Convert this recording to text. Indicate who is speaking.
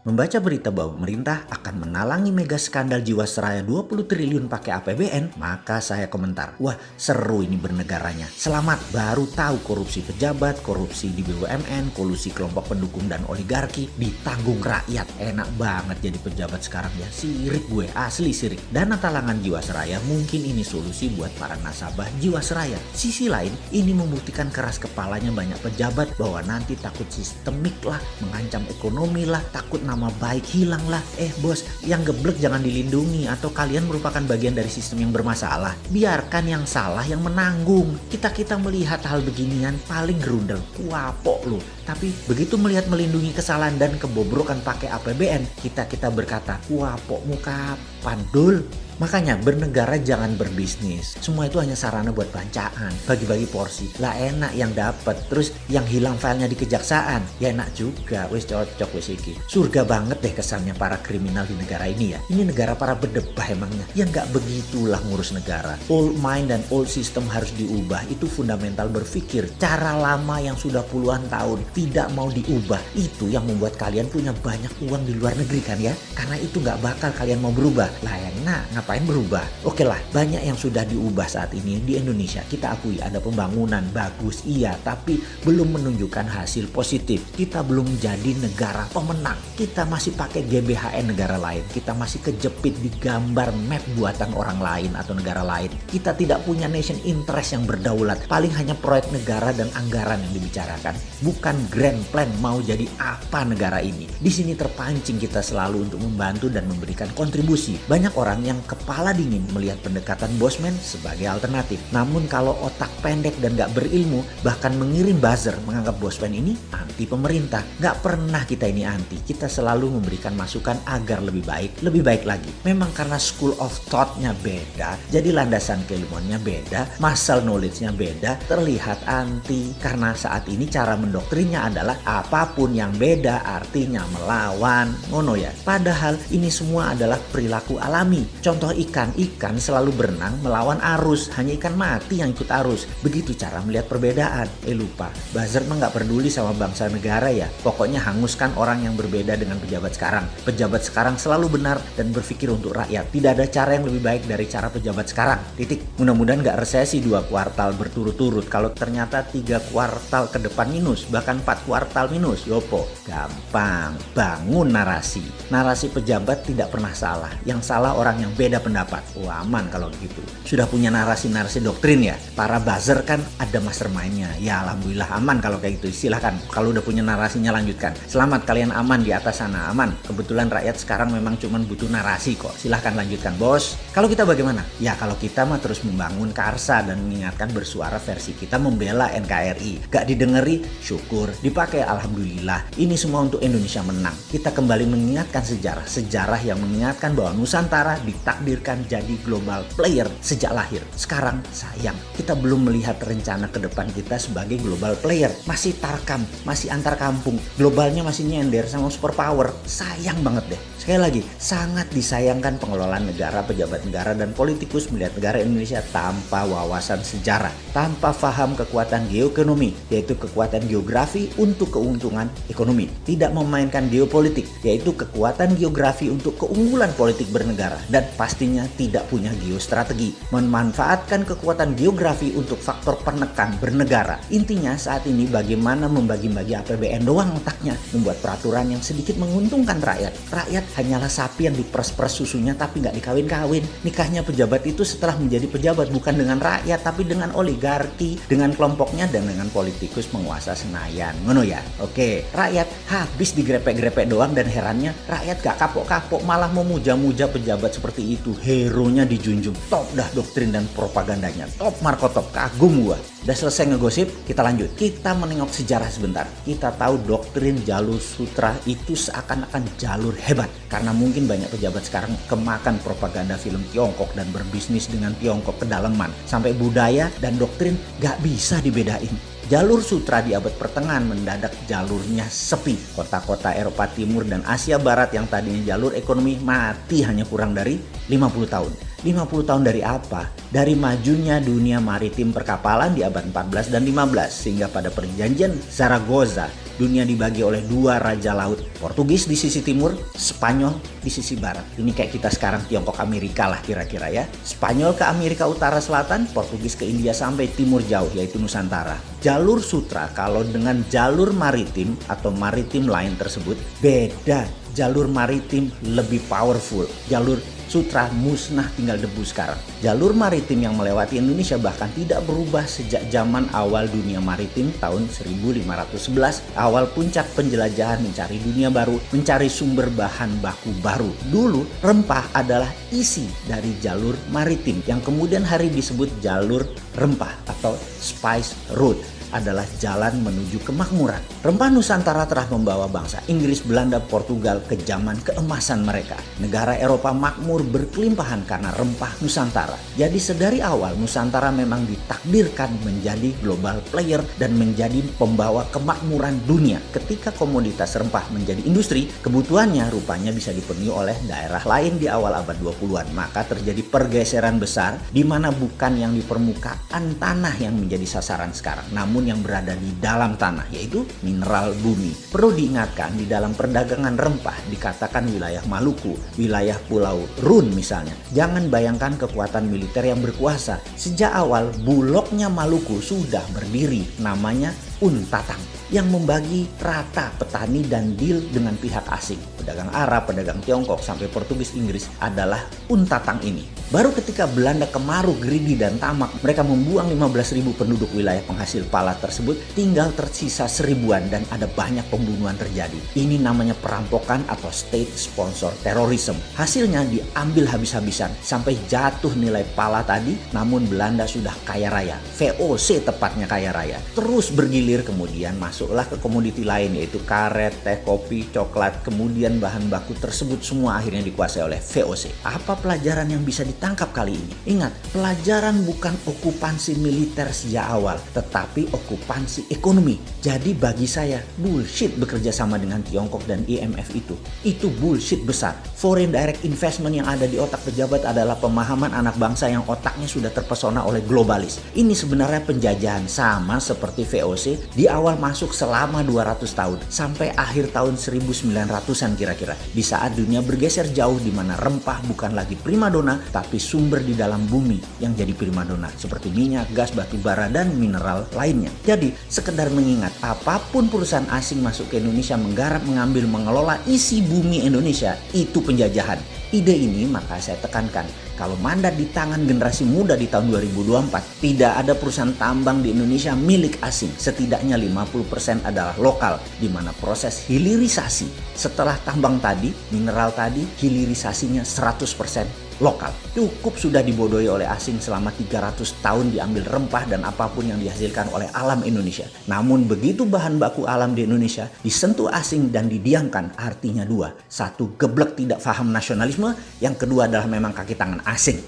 Speaker 1: Membaca berita bahwa pemerintah akan menalangi mega skandal Jiwasraya 20 triliun pakai APBN, maka saya komentar, wah seru ini bernegaranya. Selamat, baru tahu korupsi pejabat, korupsi di BUMN, kolusi kelompok pendukung dan oligarki ditanggung rakyat. Enak banget jadi pejabat sekarang ya, sirik gue, asli sirik. Dana talangan Jiwasraya mungkin ini solusi buat para nasabah Jiwasraya. Sisi lain, ini membuktikan keras kepalanya banyak pejabat bahwa nanti takut sistemik lah, mengancam ekonomi lah, takut nama baik hilang lah. Bos, yang geblek jangan dilindungi atau kalian merupakan bagian dari sistem yang bermasalah. Biarkan yang salah yang menanggung. Kita melihat hal beginian paling gerundel, kuapok lu. Tapi begitu melihat melindungi kesalahan dan kebobrokan pakai APBN, kita berkata, kuapokmu kapan dul? Makanya bernegara jangan berbisnis. Semua itu hanya sarana buat bancaan, bagi-bagi porsi. Lah enak yang dapat, terus yang hilang filenya di kejaksaan. Ya enak juga, wis cocok wis iki. Surga banget deh kesannya para kriminal di negara ini ya. Ini negara para berdebah emangnya. Ya nggak begitulah ngurus negara. Old mind dan old system harus diubah. Itu fundamental berpikir. Cara lama yang sudah puluhan tahun tidak mau diubah. Itu yang membuat kalian punya banyak uang di luar negeri kan ya. Karena itu nggak bakal kalian mau berubah. Lah enak, ngapain berubah? Oke lah, banyak yang sudah diubah saat ini di Indonesia. Kita akui ada pembangunan bagus, iya, tapi belum menunjukkan hasil positif. Kita belum jadi negara pemenang. Kita masih pakai GBHN negara lain. Kita masih kejepit di gambar map buatan orang lain atau negara lain. Kita tidak punya nation interest yang berdaulat. Paling hanya proyek negara dan anggaran yang dibicarakan. Bukan grand plan mau jadi apa negara ini. Di sini terpancing kita selalu untuk membantu dan memberikan kontribusi. Banyak orang yang kepala dingin melihat pendekatan bosman sebagai alternatif. Namun kalau otak pendek dan gak berilmu, bahkan mengirim buzzer menganggap bosman ini anti pemerintah. Gak pernah kita ini anti. Kita selalu memberikan masukan agar lebih baik lagi. Memang karena school of thought-nya beda, jadi landasan keilmuannya beda, muscle knowledge-nya beda, terlihat anti. Karena saat ini cara mendoktrinnya adalah apapun yang beda artinya melawan. Ngono ya. Padahal ini semua adalah perilaku alami. Contoh ikan selalu berenang melawan arus, hanya ikan mati yang ikut arus. Begitu cara melihat perbedaan. Lupa, buzzer mah gak peduli sama bangsa negara ya. Pokoknya hanguskan orang yang berbeda dengan pejabat sekarang. Pejabat sekarang selalu benar dan berpikir untuk rakyat. Tidak ada cara yang lebih baik dari cara pejabat sekarang. Titik. Mudah-mudahan gak resesi 2 kuartal berturut-turut. Kalau ternyata 3 kuartal ke depan minus, bahkan 4 kuartal minus, yopo. Gampang, bangun narasi. Narasi pejabat tidak pernah salah. Yang salah orang yang beda pendapat. Aman kalau gitu. Sudah punya narasi-narasi doktrin ya. Para buzzer kan ada mastermind-nya. Ya alhamdulillah aman kalau kayak gitu. Silahkan. Kalau udah punya narasinya lanjutkan. Selamat kalian aman di atas sana. Aman. Kebetulan rakyat sekarang memang cuma butuh narasi kok. Silahkan lanjutkan bos. Kalau kita bagaimana? Ya kalau kita mah terus membangun karsa dan mengingatkan bersuara versi kita membela NKRI. Gak didengeri, syukur. Dipakai alhamdulillah. Ini semua untuk Indonesia menang. Kita kembali mengingatkan sejarah. Sejarah yang mengingatkan bahwa Nusantara ditakdirkan jadi global player sejak lahir. Sekarang sayang kita belum melihat rencana ke depan kita sebagai global player. Masih tarkam, masih antar kampung. Globalnya masih nyender sama superpower. Sayang banget deh. Sekali lagi, sangat disayangkan pengelolaan negara, pejabat negara dan politikus melihat negara Indonesia tanpa wawasan sejarah, tanpa paham kekuatan geoekonomi, yaitu kekuatan geografi untuk keuntungan ekonomi. Tidak memainkan geopolitik, yaitu kekuatan geografi untuk keunggulan politik bernegara. Dan pastinya tidak punya geostrategi, memanfaatkan kekuatan geografi untuk faktor penekan bernegara. Intinya saat ini bagaimana membagi-bagi APBN doang otaknya, membuat peraturan yang sedikit menguntungkan rakyat. Rakyat hanyalah sapi yang diperes-peres susunya tapi nggak dikawin-kawin. Nikahnya pejabat itu setelah menjadi pejabat bukan dengan rakyat tapi dengan oligarki, dengan kelompoknya dan dengan politikus penguasa Senayan. Ngono ya? Oke, rakyat habis digrepek-grepek doang dan herannya rakyat gak kapok-kapok malah memuja-muja pejabat seperti itu. Hero-nya dijunjung. Top dah doktrin dan propagandanya. Top Marco Top. Kagum gua. Udah selesai ngegosip, kita lanjut. Kita menengok sejarah sebentar. Kita tahu doktrin jalur sutra itu seakan-akan jalur hebat. Karena mungkin banyak pejabat sekarang kemakan propaganda film Tiongkok dan berbisnis dengan Tiongkok kedalaman. Sampai budaya dan doktrin gak bisa dibedain. Jalur sutra di abad pertengahan mendadak jalurnya sepi. Kota-kota Eropa Timur dan Asia Barat yang tadinya jalur ekonomi mati hanya kurang dari 50 tahun. 50 tahun dari apa? Dari majunya dunia maritim perkapalan di abad 14 dan 15 sehingga pada perjanjian Zaragoza dunia dibagi oleh dua raja laut. Portugis di sisi timur, Spanyol di sisi barat. Ini kayak kita sekarang Tiongkok Amerika lah kira-kira ya. Spanyol ke Amerika Utara Selatan, Portugis ke India sampai timur jauh yaitu Nusantara. Jalur sutra kalau dengan jalur maritim atau maritim line tersebut beda. Jalur maritim lebih powerful. Jalur sutra musnah tinggal debu sekarang. Jalur maritim yang melewati Indonesia bahkan tidak berubah sejak zaman awal dunia maritim tahun 1511. Awal puncak penjelajahan mencari dunia baru, mencari sumber bahan baku baru. Dulu rempah adalah isi dari jalur maritim yang kemudian hari disebut jalur rempah atau spice road. Adalah jalan menuju kemakmuran. Rempah Nusantara telah membawa bangsa Inggris, Belanda, Portugal ke zaman keemasan mereka. Negara Eropa makmur berkelimpahan karena rempah Nusantara. Jadi sedari awal Nusantara memang ditakdirkan menjadi global player dan menjadi pembawa kemakmuran dunia. Ketika komoditas rempah menjadi industri, kebutuhannya rupanya bisa dipenuhi oleh daerah lain di awal abad 20-an. Maka terjadi pergeseran besar di mana bukan yang di permukaan tanah yang menjadi sasaran sekarang, namun yang berada di dalam tanah, yaitu mineral bumi. Perlu diingatkan, di dalam perdagangan rempah dikatakan wilayah Maluku, wilayah Pulau Run misalnya. Jangan bayangkan kekuatan militer yang berkuasa. Sejak awal bulognya Maluku sudah berdiri, namanya Untatang, yang membagi rata petani dan deal dengan pihak asing. Pedagang Arab, pedagang Tiongkok, sampai Portugis Inggris adalah Untatang ini. Baru ketika Belanda kemaruk, greedy dan tamak, mereka membuang 15.000 penduduk wilayah penghasil pala tersebut, tinggal tersisa 1000-an dan ada banyak pembunuhan terjadi. Ini namanya perampokan atau state sponsor terrorism. Hasilnya diambil habis-habisan sampai jatuh nilai pala tadi, namun Belanda sudah kaya raya. VOC tepatnya kaya raya. Terus bergilir, kemudian masuklah ke komoditi lain yaitu karet, teh, kopi, coklat, kemudian bahan baku tersebut semua akhirnya dikuasai oleh VOC. Apa pelajaran yang bisa ditangkap kali ini? Ingat, pelajaran bukan okupansi militer sejak awal, tetapi okupansi ekonomi. Jadi bagi saya, bullshit bekerja sama dengan Tiongkok dan IMF itu. Itu bullshit besar. Foreign direct investment yang ada di otak pejabat adalah pemahaman anak bangsa yang otaknya sudah terpesona oleh globalis. Ini sebenarnya penjajahan sama seperti VOC di awal masuk selama 200 tahun sampai akhir tahun 1900-an kira-kira. Di saat dunia bergeser jauh di mana rempah bukan lagi primadona tapi sumber di dalam bumi yang jadi primadona seperti minyak, gas, batu bara dan mineral lainnya. Jadi sekedar mengingat, apapun perusahaan asing masuk ke Indonesia menggarap, mengambil, mengelola isi bumi Indonesia, itu penjajahan. Ide ini maka saya tekankan, kalau mandat di tangan generasi muda di tahun 2024, tidak ada perusahaan tambang di Indonesia milik asing. Setidaknya 50% adalah lokal, di mana proses hilirisasi setelah tambang tadi, mineral tadi, hilirisasinya 100% lokal. Cukup sudah dibodohi oleh asing selama 300 tahun diambil rempah dan apapun yang dihasilkan oleh alam Indonesia. Namun begitu bahan baku alam di Indonesia disentuh asing dan didiamkan, artinya dua. Satu, geblek tidak paham nasionalisme. Yang kedua adalah memang kaki tangan asing.